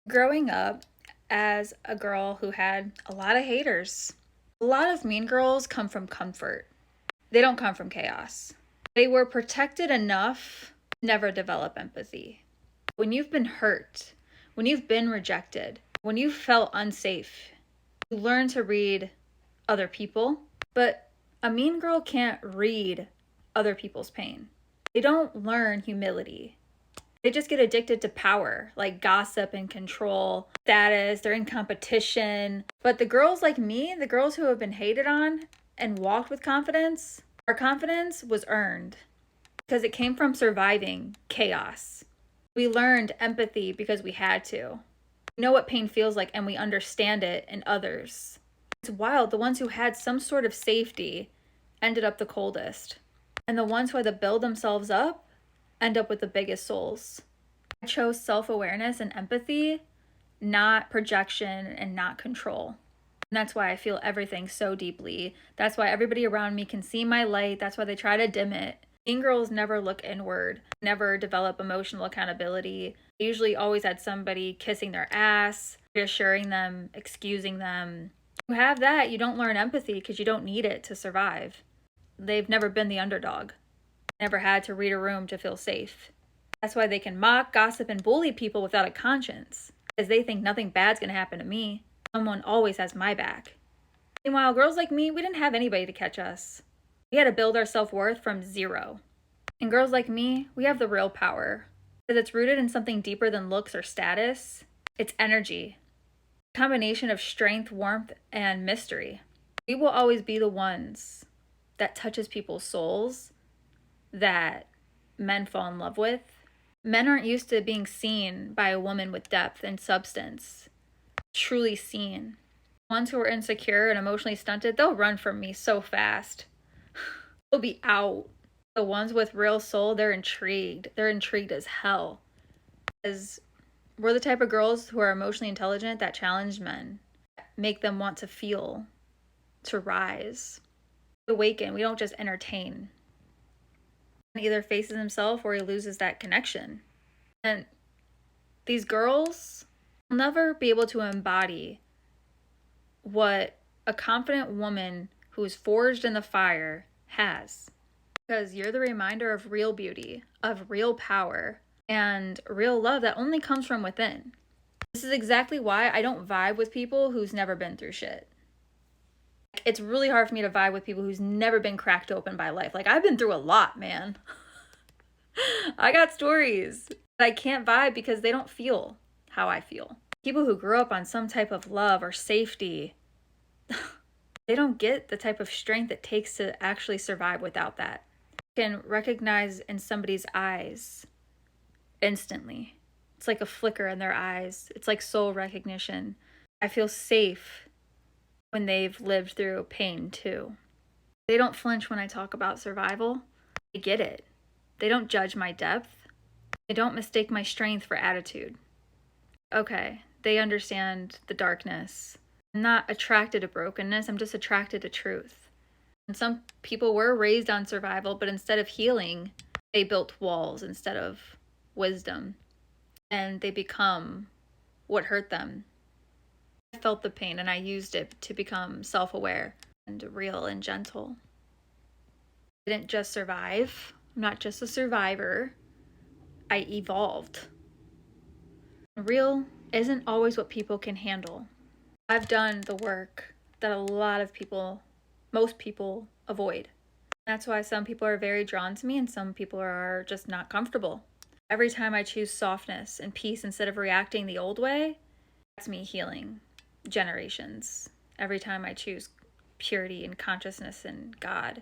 Growing up as a girl who had a lot of haters, a lot of mean girls come from comfort. They don't come from chaos. They were protected enough to never develop empathy. When you've been hurt, when you've been rejected, when you felt unsafe, you learn to read other people. But a mean girl can't read other people's pain. They don't learn humility. They just get addicted to power, like gossip and control, status, they're in competition. But the girls like me, the girls who have been hated on and walked with confidence, our confidence was earned because it came from surviving chaos. We learned empathy because we had to. We know what pain feels like and we understand it in others. It's wild. The ones who had some sort of safety ended up the coldest. And the ones who had to build themselves up end up with the biggest souls. I chose self-awareness and empathy, not projection and not control. And that's why I feel everything so deeply. That's why everybody around me can see my light. That's why they try to dim it. Mean girls never look inward, never develop emotional accountability. They usually always had somebody kissing their ass, reassuring them, excusing them. You have that, you don't learn empathy because you don't need it to survive. They've never been the underdog. Never had to read a room to feel safe. That's why they can mock, gossip, and bully people without a conscience, because they think nothing bad's gonna happen to me. Someone always has my back. Meanwhile, girls like me, we didn't have anybody to catch us. We had to build our self-worth from zero. And girls like me, we have the real power, because it's rooted in something deeper than looks or status. It's energy. A combination of strength, warmth, and mystery. We will always be the ones that touches people's souls, that men fall in love with. Men aren't used to being seen by a woman with depth and substance. Truly seen. Ones who are insecure and emotionally stunted, they'll run from me so fast. They'll be out. The ones with real soul, they're intrigued. They're intrigued as hell. Because we're the type of girls who are emotionally intelligent that challenge men, make them want to feel, to rise, awaken. We don't just entertain. He either faces himself or he loses that connection. And these girls will never be able to embody what a confident woman who is forged in the fire has. Because you're the reminder of real beauty, of real power, and real love that only comes from within. This is exactly why I don't vibe with people who's never been through shit. It's really hard for me to vibe with people who's never been cracked open by life. Like, I've been through a lot, man. I got stories. But I can't vibe because they don't feel how I feel. People who grew up on some type of love or safety, they don't get the type of strength it takes to actually survive without that. You can recognize in somebody's eyes instantly. It's like a flicker in their eyes. It's like soul recognition. I feel safe when they've lived through pain too. They don't flinch when I talk about survival. They get it. They don't judge my depth. They don't mistake my strength for attitude. Okay, they understand the darkness. I'm not attracted to brokenness, I'm just attracted to truth. And some people were raised on survival, but instead of healing, they built walls instead of wisdom. And they become what hurt them. I felt the pain and I used it to become self-aware and real and gentle. I didn't just survive. I'm not just a survivor. I evolved. Real isn't always what people can handle. I've done the work that a lot of people, most people, avoid. That's why some people are very drawn to me and some people are just not comfortable. Every time I choose softness and peace instead of reacting the old way, that's me healing generations. Every time I choose purity and consciousness and God.